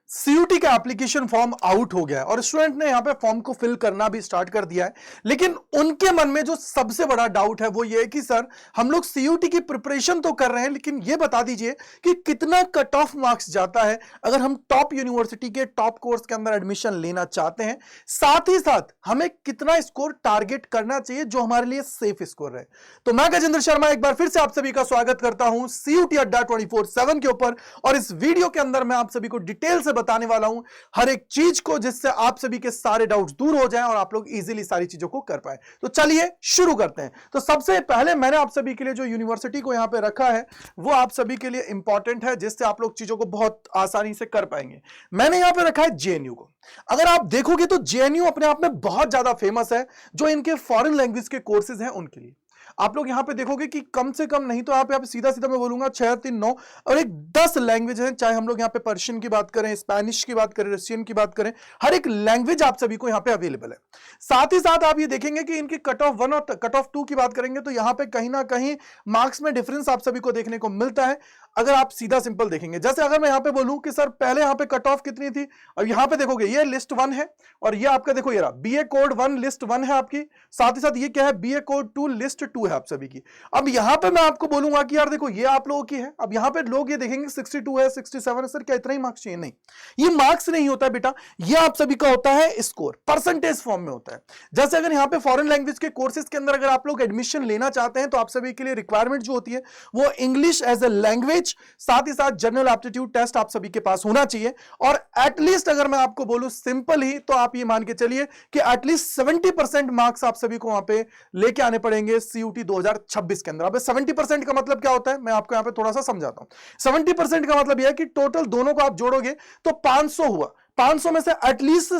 CUT का application form out हो गया है और स्टूडेंट ने यहां पे फॉर्म को फिल करना भी स्टार्ट कर दिया है, लेकिन उनके मन में जो सबसे बड़ा डाउट है वो ये है कि सर हम लोग सीयूटी की प्रिपरेशन तो कर रहे हैं, लेकिन ये बता दीजिए कि कितना कट ऑफ मार्क्स जाता है अगर हम टॉप यूनिवर्सिटी के टॉप कोर्स के अंदर एडमिशन लेना चाहते हैं, साथ ही साथ हमें कितना स्कोर टारगेट करना चाहिए जो हमारे लिए सेफ स्कोर रहे। तो मैं गजेंद्र शर्मा एक बार फिर से आप सभी का स्वागत करता हूं सीयूटी अड्डा 24/7 के ऊपर, और इस वीडियो के अंदर मैं आप सभी को डिटेल से बताने वाला हूं हर एक चीज को, जिससे आप सभी के सारे डाउट्स दूर हो जाएं और आप लोग इजीली सारी चीजों को कर पाए। तो चलिए शुरू करते हैं। तो सबसे पहले मैंने आप सभी के लिए जो यूनिवर्सिटी को यहां पे रखा है वो आप सभी के लिए इंपॉर्टेंट है, जिससे आप लोग चीजों को बहुत आसानी से कर पाएंगे। मैंने यहां पे रखा है जेएनयू को। अगर आप देखोगे तो जेएनयू अपने आप में बहुत ज्यादा फेमस है जो इनके फॉरेन लैंग्वेज के कोर्सेज हैं उनके लिए। आप लोग यहां पे देखोगे कि कम से कम नहीं तो आप यहाँ पे सीधा सीधा मैं बोलूंगा 6, 3, 9 और एक 10 लैंग्वेज हैं, चाहे हम लोग यहाँ पे पर्शियन की बात करें, स्पेनिश की बात करें, रशियन की बात करें, हर एक लैंग्वेज आप सभी को यहाँ पे अवेलेबल है। साथ ही साथ आप ये देखेंगे कि इनकी कट ऑफ 1 और कट ऑफ 2 की बात करेंगे तो यहाँ पे कहीं ना कहीं मार्क्स में डिफरेंस आप सभी को देखने को मिलता है। अगर आप सीधा सिंपल देखेंगे, जैसे अगर मैं यहाँ पे बोलूं कि सर पहले यहाँ पे कट ऑफ कितनी थी, और यहाँ पे देखोगे ये लिस्ट 1 है और ये आपका देखो ये रहा बीए कोड 1 लिस्ट 1 है आपकी, साथ ही साथ ये क्या है बीए कोड 2 लिस्ट 2 है आप सभी की। अब यहां पे मैं आपको बोलूंगा कि यार देखो ये आप लोगों की है, अब यहां पे लोग ये देखेंगे 62 है 67 है, सर क्या इतना ही मार्क्स चाहिए? नहीं, ये मार्क्स नहीं होता है बेटा, ये आप सभी का होता है स्कोर, परसेंटेज फॉर्म में होता है। जैसे अगर यहां पे फॉरेन लैंग्वेज के कोर्सेज के अंदर अगर आप लोग एडमिशन लेना चाहते हैं तो आप सभी के लिए रिक्वायरमेंट जो होती है वो इंग्लिश एज ए लैंग्वेज, साथ ही साथ जनरल एप्टीट्यूड टेस्ट आप सभी के पास होना चाहिए। और एटलीस्ट अगर मैं आपको बोलूं सिंपल ही, तो आप ये मान के चलिए कि एटलीस्ट 70% मार्क्स आप सभी को वहां पे लेके आने पड़ेंगे सीयूटी 2026 के अंदर। अब 70% का मतलब क्या होता है मैं आपको यहां पे थोड़ा सा समझाता हूं। 70% का मतलब यह है कि टोटल दोनों को आप जोड़ोगे तो 500 हुआ, 500 में से एटलीस्ट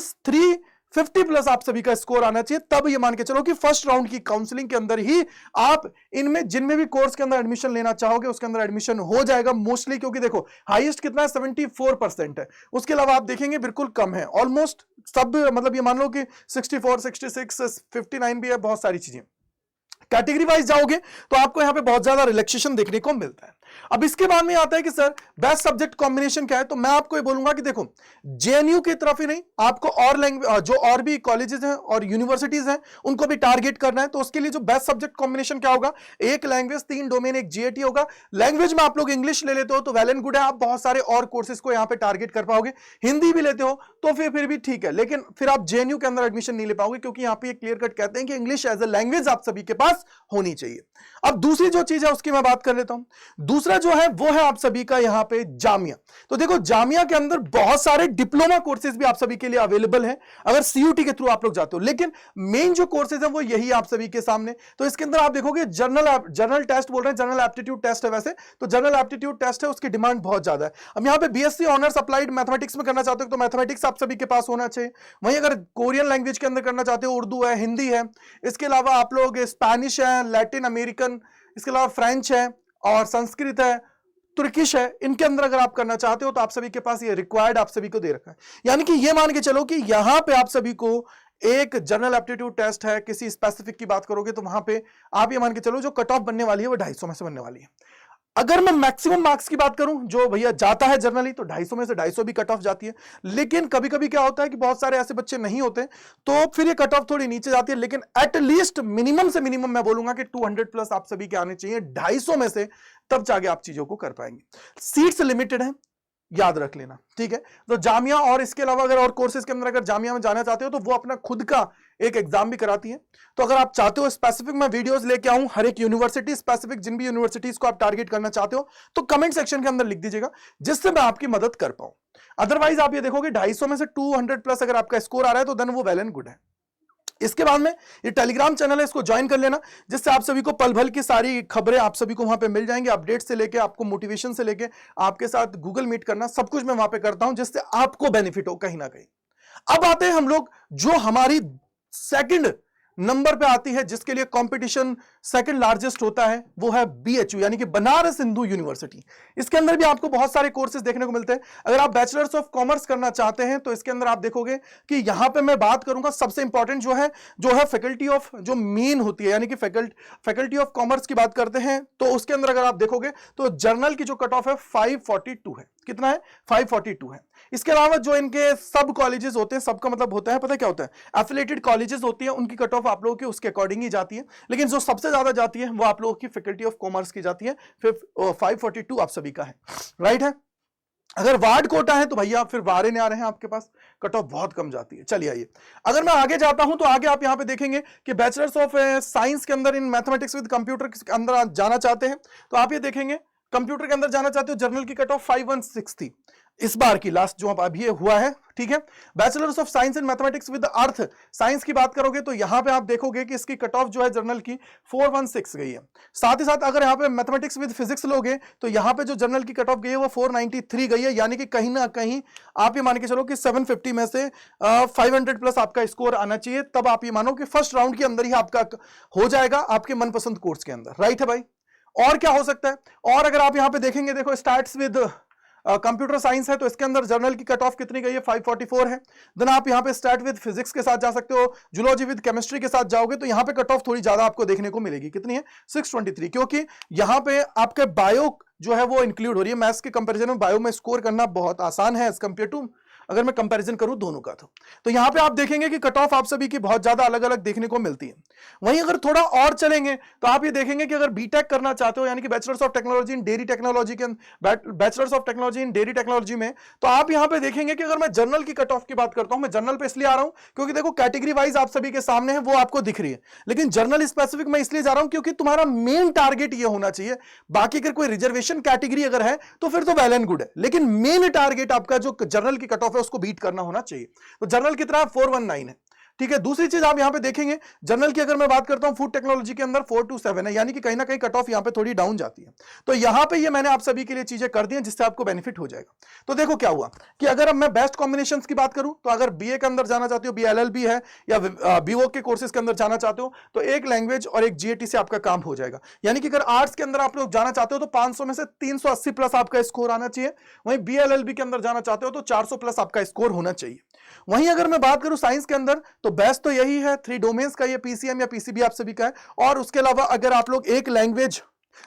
350 प्लस आप सभी का स्कोर आना चाहिए, तब ये मान के चलो कि फर्स्ट राउंड की काउंसलिंग के अंदर ही आप इनमें जिनमें भी कोर्स के अंदर एडमिशन लेना चाहोगे उसके अंदर एडमिशन हो जाएगा मोस्टली, क्योंकि देखो हाईएस्ट कितना है 74% है, उसके अलावा आप देखेंगे बिल्कुल कम है, ऑलमोस्ट सब मतलब ये मान लो कि 64, 66, 59 भी है, बहुत सारी चीजें। कैटेगरी वाइज जाओगे तो आपको यहां पे बहुत ज्यादा रिलैक्सेशन देखने को मिलता है। अब इसके बाद में आता है कि सर बेस्ट सब्जेक्ट कॉम्बिनेशन क्या है, तो मैं आपको ये बोलूंगा कि देखो जेएनयू की तरफ ही नहीं, आपको और लैंग्वेज जो और भी कॉलेजेस हैं और यूनिवर्सिटीज हैं उनको भी टारगेट करना है। तो उसके लिए जो बेस्ट सब्जेक्ट कॉम्बिनेशन क्या होगा, एक लैंग्वेज 3 डोमेन एक जीएटी होगा। लैंग्वेज में आप लोग इंग्लिश ले लेते हो तो वेल एंड गुड है, आप बहुत सारे और कोर्सेज को यहां पे टारगेट कर पाओगे। हिंदी भी लेते हो तो फिर भी ठीक है, लेकिन फिर आप जेएनयू के अंदर एडमिशन नहीं ले पाओगे, क्योंकि यहां पे क्लियर कट कहते हैं कि इंग्लिश एज ए लैंग्वेज आप सभी के पास होनी चाहिए। अब दूसरी जो चीज है उसकी मैं बात कर लेता हूं। दूसरा जो है वो है आप सभी का यहां पे जामिया। तो देखो जामिया के अंदर बहुत सारे डिप्लोमा कोर्सेज भी आप सभी के लिए अवेलेबल हैं अगर सीयूटी के थ्रू आप लोग जाते हो, लेकिन मेन जो कोर्सेज है वो यही आप सभी के सामने। तो इसके अंदर आप देखोगे जनरल टेस्ट बोल रहे हैं, जनरल एप्टीट्यूड टेस्ट है वैसे तो, जनरल एप्टीट्यूड टेस्ट है, उसकी डिमांड बहुत ज्यादा है। अब यहां पे बीएससी ऑनर्स अप्लाइड मैथमेटिक्स में करना चाहते हो तो मैथमेटिक्स आप सभी के पास होना चाहिए। वहीं अगर कोरियन लैंग्वेज के अंदर करना चाहते हो उर्दू है, हिंदी है, इसके अलावा आप लोग स्पेनिश है, लैटिन अमेरिकन, इसके अलावा फ्रेंच है और संस्कृत है, तुर्किश है, इनके अंदर अगर आप करना चाहते हो तो आप सभी के पास ये रिक्वायर्ड आप सभी को दे रखा है। यानी कि ये मान के चलो कि यहां पे आप सभी को एक जनरल एप्टीट्यूड टेस्ट है, किसी स्पेसिफिक की बात करोगे तो वहां पे आप ये मान के चलो जो कट ऑफ बनने वाली है वो 250 में से बनने वाली है। अगर मैं मैक्सिमम मार्क्स की बात करूं जो भैया जाता है जनरली तो 250 में से 250 भी कट ऑफ जाती है, लेकिन कभी कभी क्या होता है कि बहुत सारे ऐसे बच्चे नहीं होते तो फिर ये कट ऑफ थोड़ी नीचे जाती है, लेकिन एटलीस्ट मिनिमम से मिनिमम मैं बोलूंगा कि 200 प्लस आप सभी के आने चाहिए 250 में से, तब जाके आप चीजों को कर पाएंगे। सीट्स लिमिटेड है, याद रख लेना, ठीक है। तो जामिया और इसके अलावा अगर और कोर्सेज के अंदर अगर जामिया में जाना चाहते हो तो वो अपना खुद का एक एग्जाम भी कराती है। तो अगर आप चाहते हो स्पेसिफिक मैं वीडियोस लेके आऊं हर एक यूनिवर्सिटी स्पेसिफिक, जिन भी यूनिवर्सिटीज को आप टारगेट करना चाहते हो तो कमेंट सेक्शन के अंदर लिख दीजिएगा, जिससे मैं आपकी मदद कर पाऊं। अदरवाइज आप ये देखोगे 250 में से 200 प्लस अगर आपका स्कोर आ रहा है तो देन वो वेल एंड गुड है। इसके बाद में ये टेलीग्राम चैनल है, इसको ज्वाइन कर लेना, जिससे आप सभी को पल भर की सारी खबरें आप सभी को वहां पे मिल जाएंगी, अपडेट से लेके आपको मोटिवेशन से लेके आपके साथ गूगल मीट करना, सब कुछ मैं वहां पे करता हूं जिससे आपको बेनिफिट हो कहीं ना कहीं। अब आते हैं हम लोग जो हमारी सेकंड नंबर पे आती है, जिसके लिए कंपटीशन सेकंड लार्जेस्ट होता है, वो है बीएचयू यानी कि बनारस हिंदू यूनिवर्सिटी। इसके अंदर भी आपको बहुत सारे कोर्सेज देखने को मिलते हैं। अगर आप बैचलर्स ऑफ कॉमर्स करना चाहते हैं तो इसके अंदर आप देखोगे कि यहां पे मैं बात करूंगा सबसे इंपॉर्टेंट जो है फैकल्टी ऑफ जो मेन होती है, यानी कि फैकल्टी ऑफ कॉमर्स की बात करते हैं तो उसके अंदर अगर आप देखोगे तो जर्नल की जो कट ऑफ है 542 है। कितना है 542 है। इसके अलावा जो इनके सब कॉलेजेस होते हैं, सबका मतलब होता है, पता है क्या होता है, एफिलिएटेड कॉलेजेस होती है, उनकी कट ऑफ आप लोगों की उसके अकॉर्डिंग ही जाती है, लेकिन जो सबसे ज्यादा जाती है वो आप लोगों की फैकल्टी ऑफ कॉमर्स की जाती है, फिर 542 आप सभी का है, राइट है। अगर वार्ड कोटा है तो भैया फिर वारे नहीं आ रहे हैं आपके पास, कट ऑफ बहुत कम जाती है। चलिए आइए, अगर मैं आगे जाता हूं तो आगे आप यहां पे देखेंगे कि बैचलर्स ऑफ साइंस के अंदर इन मैथमेटिक्स विद कंप्यूटर के अंदर आप जाना चाहते हैं तो आप ये देखेंगे कंप्यूटर के अंदर जाना चाहते हो, जर्नल की कट ऑफ 516 थी इस बार की लास्ट जो अब ये हुआ है, ठीक है। Bachelors of science in mathematics with earth science की बात करोगे तो यहां पे आप देखोगे कि इसकी कट ऑफ जो है जर्नल की 416 गई है। साथ ही साथ अगर यहां पे मैथमेटिक्स विद फिजिक्स लोगे तो यहां पे जो जर्नल की कट ऑफ गई है वो 493 गई है, यानी कि कहीं ना कहीं आप ये मान के चलो कि 750 में से 500 प्लस आपका स्कोर आना चाहिए, तब आप ये मानो कि फर्स्ट राउंड के अंदर ही आपका हो जाएगा आपके मनपसंद कोर्स के अंदर, राइट है भाई। और क्या हो सकता है, और अगर आप यहां पे देखेंगे, देखो स्टार्ट्स विद कंप्यूटर साइंस है तो इसके अंदर जर्नल की कट ऑफ कितनी गई है 544 है। देन आप यहां पे स्टार्ट विद फिजिक्स के साथ जा सकते हो, जूलॉजी विद केमिस्ट्री के साथ जाओगे तो यहां पे कट ऑफ थोड़ी ज्यादा आपको देखने को मिलेगी, कितनी है 623, क्योंकि यहां पे आपके बायो जो है वो इंक्लूड हो रही है। मैथ्स के कंपैरिजन में बायो में स्कोर करना बहुत आसान है एज कंपेयर टू, अगर मैं कंपैरिजन करूं दोनों का तो यहां पे आप देखेंगे कि कट ऑफ आप सभी की बहुत ज्यादा अलग अलग देखने को मिलती है। वहीं अगर थोड़ा और चलेंगे तो आप ये देखेंगे कि अगर बीटेक करना चाहते हो, यानी कि bachelors of technology in dairy technology के bachelors of technology in dairy technology में, तो आप यहां पे देखेंगे कि अगर मैं जर्नल की कट ऑफ की बात करता हूं, मैं जर्नल पे इसलिए आ रहा हूं क्योंकि देखो कैटेगरी वाइज आप सभी के सामने है वो आपको दिख रही है, लेकिन जर्नल स्पेसिफिक मैं इसलिए जा रहा हूं क्योंकि तुम्हारा मेन टारगेट ये होना चाहिए। बाकी अगर कोई रिजर्वेशन कैटेगरी अगर है तो फिर तो वेल एंड गुड है, लेकिन मेन टारगेट आपका जो जर्नल की कट ऑफ है उसको बीट करना होना चाहिए। तो जर्नल कितना 419 है, ठीक है। दूसरी चीज आप यहां पे देखेंगे जर्नल की अगर मैं बात करता हूं फूड टेक्नोलॉजी के अंदर 427 है, यानी कि कहीं ना कहीं कट ऑफ यहां पे थोड़ी डाउन जाती है। तो यहां पे ये मैंने आप सभी के लिए चीजें कर दी हैं जिससे आपको बेनिफिट हो जाएगा। तो देखो क्या हुआ कि अगर अब मैं बेस्ट कॉम्बिनेशंस की बात करूं तो अगर बीए के अंदर जाना चाहते हो, बीएलएलबी है या बीवोक के कोर्सेज के अंदर जाना चाहते हो तो एक लैंग्वेज और एक जीएटी से आपका काम हो जाएगा। यानी कि अगर आर्ट्स के अंदर आप लोग जाना चाहते हो तो 500 में से 380 प्लस आपका स्कोर आना चाहिए। वहीं बीएलएलबी के अंदर जाना चाहते हो तो 400 प्लस आपका स्कोर होना चाहिए। वहीं अगर मैं बात करूं साइंस के अंदर तो बेस्ट तो यही है 3 डोमेन्स का, ये पीसीएम या पीसीबी आप सभी का है। और उसके अलावा अगर आप लोग एक लैंग्वेज,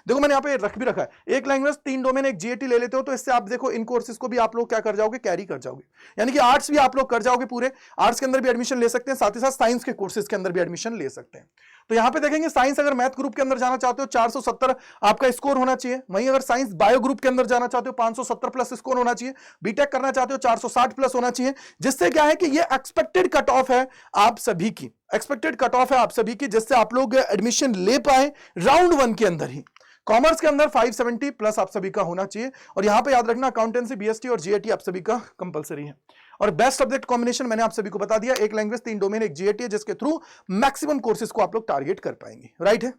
देखो मैंने यहां पे रख भी रखा है, एक लैंग्वेज 3 डोमेन एक जीएटी ले लेते हो तो इससे आप देखो इन कोर्सेज को भी आप लोग क्या कर जाओगे, कैरी कर जाओगे। यानी कि आर्ट्स भी आप लोग कर जाओगे, पूरे आर्ट्स के अंदर भी एडमिशन ले सकते हैं, साथ ही साथ साइंस के कोर्सेज के अंदर भी एडमिशन ले सकते हैं। तो यहां पे देखेंगे साइंस अगर मैथ ग्रुप के अंदर जाना चाहते हो 470 आपका स्कोर होना चाहिए। वहीं अगर साइंस बायो ग्रुप के अंदर जाना चाहते हो 570 प्लस स्कोर होना चाहिए। बीटेक करना चाहते हो 460 प्लस होना चाहिए, जिससे क्या है कि ये एक्सपेक्टेड कट ऑफ है आप सभी की, एक्सपेक्टेड कट ऑफ है आप सभी की, जिससे आप लोग एडमिशन ले पाए राउंड 1 के अंदर ही। कॉमर्स के अंदर 570 प्लस आप सभी का होना चाहिए, और यहां पे याद रखना अकाउंटेंसी, बीएसटी और जीएटी आप सभी का कंपलसरी है। और बेस्ट सब्जेक्ट कॉम्बिनेशन मैंने आप सभी को बता दिया, एक लैंग्वेज 3 डोमेन एक जीएटी है, जिसके थ्रू मैक्सिमम कोर्सेज को आप लोग टारगेट कर पाएंगे, राइट है।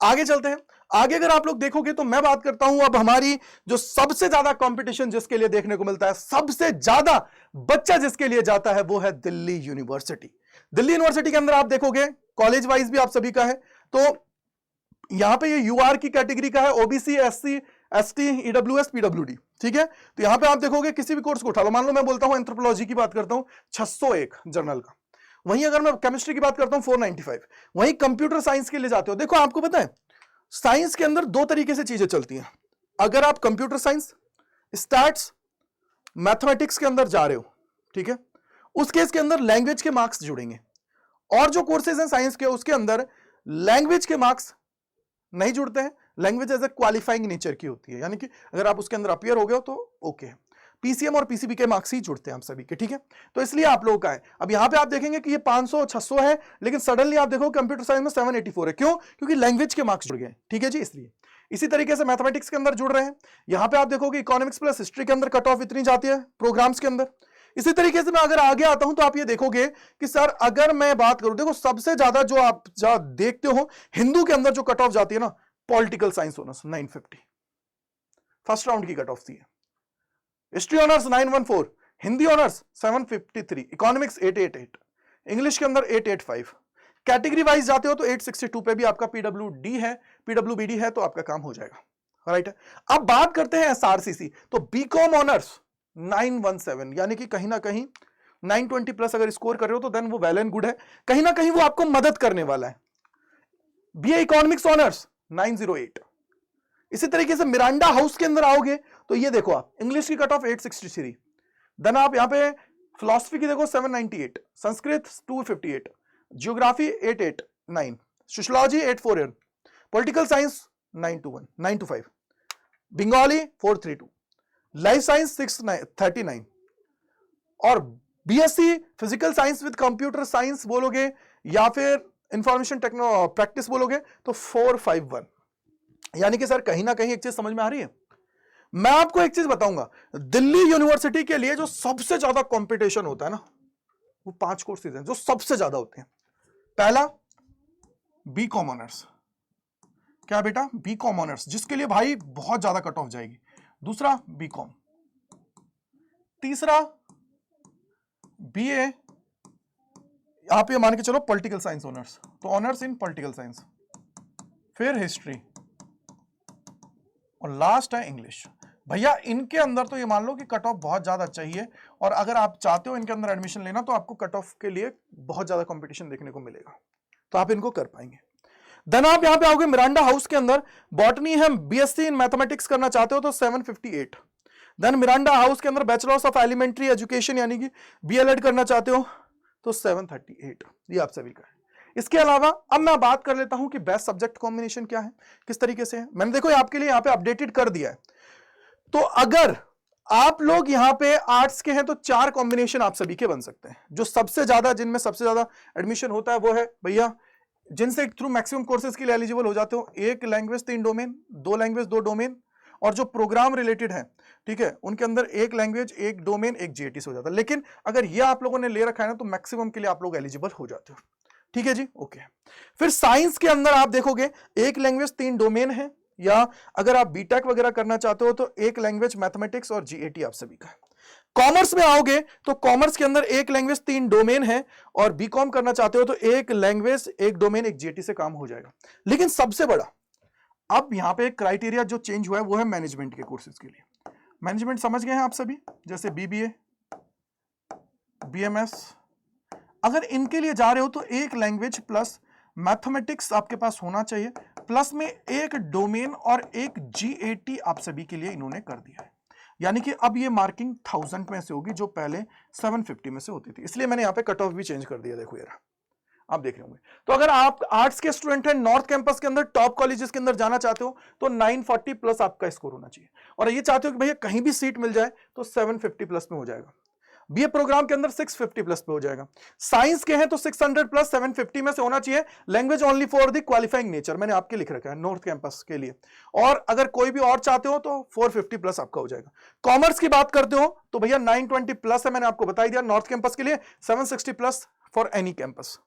आगे चलते हैं। आगे अगर आप लोग देखोगे तो मैं बात करता हूं अब हमारी जो सबसे ज्यादा कंपटीशन जिसके लिए देखने को मिलता है, सबसे ज्यादा बच्चा जिसके लिए जाता है वो है दिल्ली यूनिवर्सिटी। दिल्ली यूनिवर्सिटी के अंदर आप देखोगे कॉलेज वाइज भी आप सभी का है, तो यहां पे ये यूआर की कैटेगरी का है, OBC, SC, ST, EWS, PWD, ठीक है। तो यहां पे आप देखोगे किसी भी कोर्स को उठा लो, मान लो मैं बोलता हूं एंथ्रोपोलॉजी की बात करता हूं 601 जर्नल का। वहीं अगर मैं केमिस्ट्री की बात करता हूं 495। वहीं कंप्यूटर साइंस के लिए जाते हो, देखो आपको पता है साइंस के अंदर 2 तरीके से चीजें चलती हैं। अगर आप कंप्यूटर साइंस, स्टैट्स, मैथमेटिक्स के अंदर जा रहे हो, ठीक है, उस केस के अंदर लैंग्वेज के मार्क्स जुड़ेंगे। और जो कोर्सेज हैं साइंस के उसके अंदर लैंग्वेज के मार्क्स नहीं जुड़ते हैं, language as a qualifying nature की होती है, यानी कि अगर आप उसके अंदर अपीयर हो गए हो तो ओके है। पीसीएम और पीसीबी के मार्क्स ही जुड़ते हैं आप सभी के, ठीक है। तो इसलिए आप लोगों का है। अब यहां पे आप देखेंगे कि ये 500 600 है, लेकिन सडनली आप देखो कंप्यूटर साइंस में 784 है, क्यों? क्योंकि लैंग्वेज के मार्क्स जुड़ गए, ठीक है जी, इसलिए। इसी तरीके से मैथमेटिक्स के अंदर जुड़ रहे हैं। यहां पे आप देखोगे इकोनॉमिक्स प्लस हिस्ट्री के अंदर कट ऑफ इतनी जाती है प्रोग्राम्स के अंदर। इसी तरीके से मैं अगर आगे आता हूं तो आप ये देखोगे कि सर अगर मैं बात करूं, देखो सबसे ज्यादा जो आप देखते हो हिंदू के अंदर जो कट ऑफ जाती है ना, political science honours 950 first round की कट ऑफ थी। History honours 914, Hindi honours 753, economics 888, English के अंदर 885। कैटेगरी वाइज जाते हो तो 862 पे भी आपका पीडब्ल्यूडी है, पीडब्ल्यूबीडी है, तो आपका काम हो जाएगा, राइट है। अब बात करते हैं एसआरसीसी, तो बीकॉम ऑनर्स 917, यानी कि कहीं ना कहीं 920 प्लस अगर स्कोर कर रहे हो तो देन वो वेल एंड गुड है, कहीं ना कहीं वो आपको मदद करने वाला है। BA economics honours 908। इसी तरीके से मिरांडा हाउस के अंदर आओगे तो ये देखो आप इंग्लिश की कट ऑफ 863, देन आप यहाँ पे फिलोसफी की देखो 798, Sanskrit 258, geography 889, sociology 841, political science 925, Bengali 432, life science 639, और BSc physical science with computer science बोलोगे या फिर इंफॉर्मेशन टेक्नो प्रैक्टिस बोलोगे तो 451। यानी कि सर कहीं ना कहीं एक चीज समझ में आ रही है। मैं आपको एक चीज बताऊंगा, दिल्ली यूनिवर्सिटी के लिए जो सबसे ज्यादा कंपटीशन होता है ना, वो 5 कोर्सेज हैं जो सबसे ज्यादा होते हैं। पहला बीकॉम ऑनर्स, क्या बेटा, बीकॉम ऑनर्स, जिसके लिए भाई बहुत ज्यादा कट ऑफ जाएगी। दूसरा बीकॉम, तीसरा बीए, आप ये मान के चलो पॉलिटिकल साइंस ऑनर्स, तो ऑनर्स इन पॉलिटिकल साइंस, फिर हिस्ट्री, और लास्ट है इंग्लिश। भैया इनके अंदर तो ये मान लो कि कट ऑफ बहुत ज्यादा चाहिए, और अगर आप चाहते हो इनके अंदर एडमिशन लेना तो आपको कट ऑफ के लिए बहुत ज्यादा कंपटीशन देखने को मिलेगा, तो आप इनको कर पाएंगे। देन आप यहां पे आओगे मिरांडा हाउस के अंदर, बॉटनी है, बीएससी इन मैथमेटिक्स करना चाहते हो तो 758। देन मिरांडा हाउस के अंदर बैचलर्स ऑफ एलिमेंट्री एजुकेशन यानी कि बीएलएड करना चाहते हो तो 738। ये आप सभी का है। इसके अलावा अब मैं बात कर लेता हूं कि बेस्ट सब्जेक्ट कॉम्बिनेशन क्या है, किस तरीके से है। मैंने देखो आपके लिए यहां पे अपडेटेड कर दिया है। तो अगर आप लोग यहां पे आर्ट्स के हैं तो 4 कॉम्बिनेशन आप सभी के बन सकते हैं। जो सबसे ज्यादा, जिनमें सबसे ज्यादा एडमिशन होता है वो है भैया जिनसे थ्रू मैक्सिमम कोर्सेज के लिए एलिजिबल हो जाते हो, 1 लैंग्वेज 3 डोमेन, 2 लैंग्वेज 2 डोमेन, और जो प्रोग्राम रिलेटेड है, ठीक है, उनके अंदर 1 लैंग्वेज 1 डोमेन 1 जीएटी से हो जाता है। लेकिन अगर ये आप लोगों ने ले रखा है ना तो मैक्सिमम के लिए आप लोग एलिजिबल हो जाते हो। ठीक है जी, ओके। फिर साइंस के अंदर आप देखोगे 1 लैंग्वेज 3 डोमेन है, या अगर आप बीटेक वगैरह करना चाहते हो तो 1 लैंग्वेज मैथमेटिक्स और जीएटी आप सभी का। कॉमर्स में आओगे तो कॉमर्स के अंदर 1 लैंग्वेज 3 डोमेन है, और बीकॉम करना चाहते हो तो 1 लैंग्वेज 1 डोमेन 1 जीएटी से काम हो जाएगा। लेकिन सबसे बड़ा अब यहां पे क्राइटेरिया जो चेंज हुआ है वो है मैनेजमेंट के कोर्सेज के लिए। मैनेजमेंट समझ गए हैं आप सभी, जैसे बीबीए, बीएमएस, अगर इनके लिए जा रहे हो तो 1 लैंग्वेज प्लस मैथमेटिक्स आपके पास होना चाहिए, प्लस में 1 डोमेन और 1 जीएटी आप सभी के लिए इन्होंने कर दिया है। यानी कि अब ये मार्किंग 1000 में से होगी जो पहले 750 में से होती थी, इसलिए मैंने यहाँ पे कट ऑफ भी चेंज कर दिया। देखो यार आप देख रहे होंगे। तो अगर आप आर्ट्स के स्टूडेंट हैं, नॉर्थ कैंपस के अंदर टॉप कॉलेजेस के अंदर जाना चाहते हो तो 940 प्लस आपका स्कोर होना चाहिए, और ये चाहते हो कि भैया कहीं भी सीट मिल जाए तो 750 प्लस में हो जाएगा। बीए प्रोग्राम के अंदर 650 प्लस पे हो जाएगा। साइंस के हैं तो 600 प्लस 750 में से होना चाहिए। Language only for the qualifying nature मैंने आपके लिख रखा है नॉर्थ कैंपस के लिए, और अगर कोई भी और चाहते हो तो 450 प्लस आपका हो जाएगा। कॉमर्स की बात करते हो तो भैया 920 प्लस है, मैंने आपको बता दिया नॉर्थ कैंपस के लिए, 760 प्लस फॉर एनी कैंपस।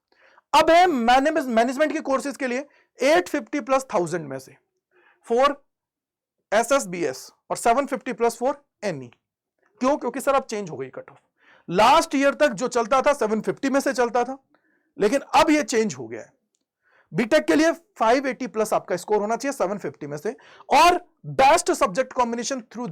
अब है मैनेजमेंट के कोर्सेज के लिए 850 प्लस 1000 में से फॉर एसएसबीएस और 750 प्लस फॉर एनी। क्यों? क्योंकि सर अब चेंज हो गई कट ऑफ। लास्ट ईयर तक जो चलता था 750 में से चलता था, लेकिन अब ये चेंज हो गया है। बीटेक के लिए 580 प्लस आपका स्कोर होना चाहिए 750 में से, और बेस्ट सब्जेक्ट कॉम्बिनेशन थ्रू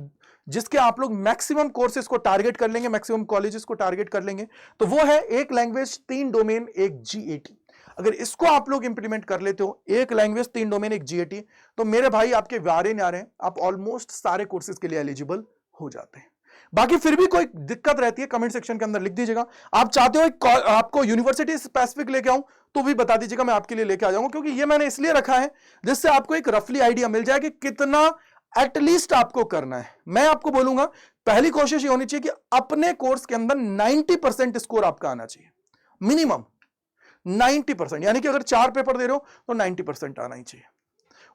जिसके आप लोग मैक्सिमम कोर्सेज को टारगेट कर लेंगे, मैक्सिमम कॉलेजेस को टारगेट कर लेंगे, तो वो है 1 लैंग्वेज 3 डोमेन 1 जीएटी। अगर इसको आप लोग इंप्लीमेंट कर लेते हो, 1 लैंग्वेज 3 डोमेन 1 जीएटी, तो मेरे भाई आपके वारे न्यारे हैं, आप ऑलमोस्ट सारे कोर्सेज के लिए एलिजिबल हो जाते हैं। बाकी फिर भी कोई दिक्कत रहती है कमेंट सेक्शन के अंदर लिख दीजिएगा। आप चाहते हो आपको यूनिवर्सिटी स्पेसिफिक लेके आऊं तो भी बता दीजिएगा, मैं आपके लिए लेके आ जाऊंगा, क्योंकि ये मैंने इसलिए रखा है जिससे आपको एक रफली आइडिया मिल जाए कि कितना एटलीस्ट आपको करना है। मैं आपको बोलूंगा पहली कोशिश ये होनी चाहिए कि अपने कोर्स के अंदर 90% स्कोर आपका आना चाहिए, मिनिमम 90%, यानी कि अगर 4 पेपर दे रहे हो तो 90% आना ही चाहिए।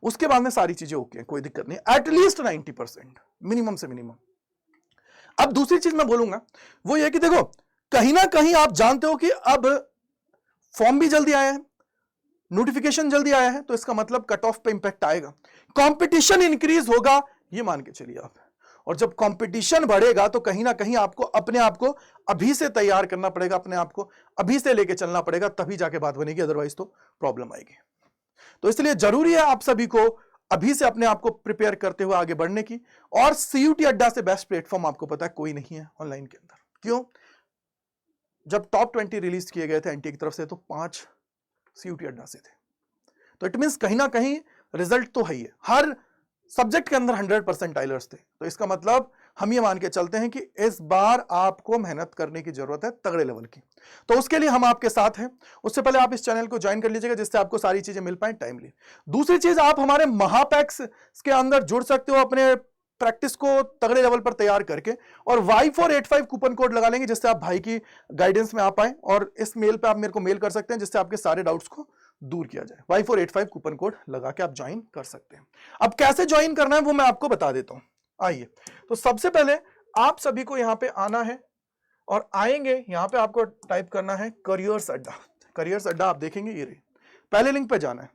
उसके बाद में सारी चीजें ओके, कोई दिक्कत नहीं, एटलीस्ट 90% मिनिमम से मिनिमम। अब दूसरी चीज मैं बोलूंगा वो ये कि देखो कहीं ना कहीं आप जानते हो कि अब फॉर्म भी जल्दी आया है, नोटिफिकेशन जल्दी आया है, तो इसका मतलब कट ऑफ पे इंपैक्ट आएगा, कंपटीशन इंक्रीज होगा, ये मान के चलिए आप। और जब कंपटीशन बढ़ेगा तो कहीं ना कहीं आपको अपने आप को अभी से तैयार करना पड़ेगा, अपने आप को अभी से लेके चलना पड़ेगा, तभी जाके बात बनेगी, अदरवाइज तो प्रॉब्लम आएगी। तो इसलिए जरूरी है आप सभी को अभी से अपने आप को प्रिपेयर करते हुए आगे बढ़ने की। और सीयूटी अड्डा से बेस्ट प्लेटफॉर्म आपको पता है कोई नहीं है ऑनलाइन के अंदर। क्यों? जब टॉप 20 रिलीज किए गए थे एनटीए की तरफ से तो 5 सीयूटी अड्डा से थे, तो इट मींस कहीं ना कहीं रिजल्ट तो है ही है। हर सब्जेक्ट के अंदर 100 परसेंटाइलर्स थे। तो इसका मतलब हम ये मान के चलते हैं कि इस बार आपको मेहनत करने की जरूरत है तगड़े लेवल की। तो उसके लिए हम आपके साथ हैं। उससे पहले आप इस चैनल को ज्वाइन कर लीजिएगा जिससे आपको सारी चीजें मिल पाए टाइमली। दूसरी चीज, आप हमारे महापैक्स के अंदर जुड़ सकते हो अपने प्रैक्टिस को तगड़े लेवल पर तैयार करके, और Y485 कूपन कोड लगा लेंगे जिससे आप भाई की गाइडेंस में आ पाए। और इस मेल पे आप मेरे को मेल कर सकते हैं जिससे आपके सारे डाउट्स को दूर किया जाए। Y485 कूपन कोड लगा के आप ज्वाइन कर सकते हैं। अब कैसे ज्वाइन करना है वो मैं आपको बता देता हूं। आइए, तो सबसे पहले आप सभी को यहां पे आना है और आएंगे यहां पे आपको टाइप करना है करियर्स अड्डा। करियर्स अड्डा आप देखेंगे ये रही, पहले लिंक पे जाना है,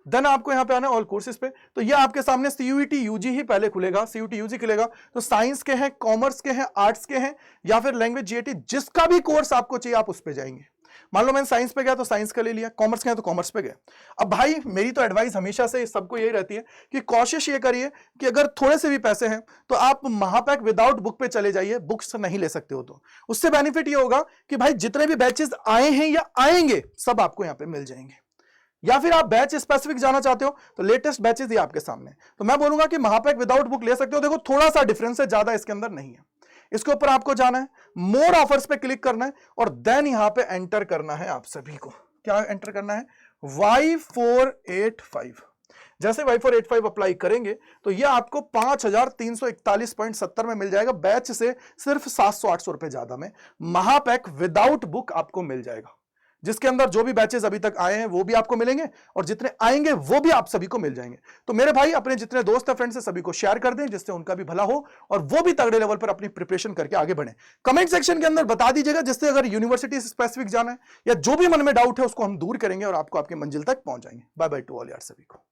देन आपको यहां पे आना है ऑल कोर्सेज पे। तो ये आपके सामने सीयूईटी यूजी ही पहले खुलेगा। सीयूईटी यूजी खुलेगा तो साइंस के हैं, कॉमर्स के हैं, आर्ट्स के हैं या फिर लैंग्वेज जीएटी, जिसका भी कोर्स आपको चाहिए आप उस पे जाएंगे। मान लो मैंने साइंस पे गया तो साइंस का ले लिया, कॉमर्स के हैं तो कॉमर्स पे गए। अब भाई मेरी तो एडवाइस हमेशा से सबको यही रहती है कि कोशिश ये करिए कि अगर थोड़े से भी पैसे हैं तो आप महापैक विदाउट बुक पे चले जाइए। बुक्स नहीं ले सकते हो तो उससे बेनिफिट ये होगा कि भाई जितने भी बैचेस आए हैं या आएंगे सब आपको यहां पे मिल जाएंगे। या फिर आप बैच स्पेसिफिक जाना चाहते हो तो लेटेस्ट बैचेस ये आपके सामने। तो मैं बोलूंगा कि महापैक विदाउट बुक ले सकते हो। देखो थोड़ा सा डिफरेंस है, ज्यादा इसके अंदर नहीं है। इसके ऊपर आपको जाना है, मोर ऑफर्स पे क्लिक करना है और देन यहां पे एंटर करना है। आप सभी को क्या एंटर करना है? Y485। जैसे Y485 अप्लाई करेंगे तो ये आपको 5341.70 में मिल जाएगा। बैच से सिर्फ 700-800 रुपए ज्यादा में महापैक विदाउट बुक आपको मिल जाएगा, जिसके अंदर जो भी बैचेस अभी तक आए हैं वो भी आपको मिलेंगे और जितने आएंगे वो भी आप सभी को मिल जाएंगे। तो मेरे भाई अपने जितने दोस्त हैं, फ्रेंड्स हैं, सभी को शेयर कर दें जिससे उनका भी भला हो और वो भी तगड़े लेवल पर अपनी प्रिपरेशन करके आगे बढ़े। कमेंट सेक्शन के अंदर बता दीजिएगा जिससे अगर यूनिवर्सिटी स्पेसिफिक जाना है या जो भी मन में डाउट है उसको हम दूर करेंगे और आपको आपकी मंजिल तक पहुंच जाएंगे। बाय बाय टू ऑल यार सभी को।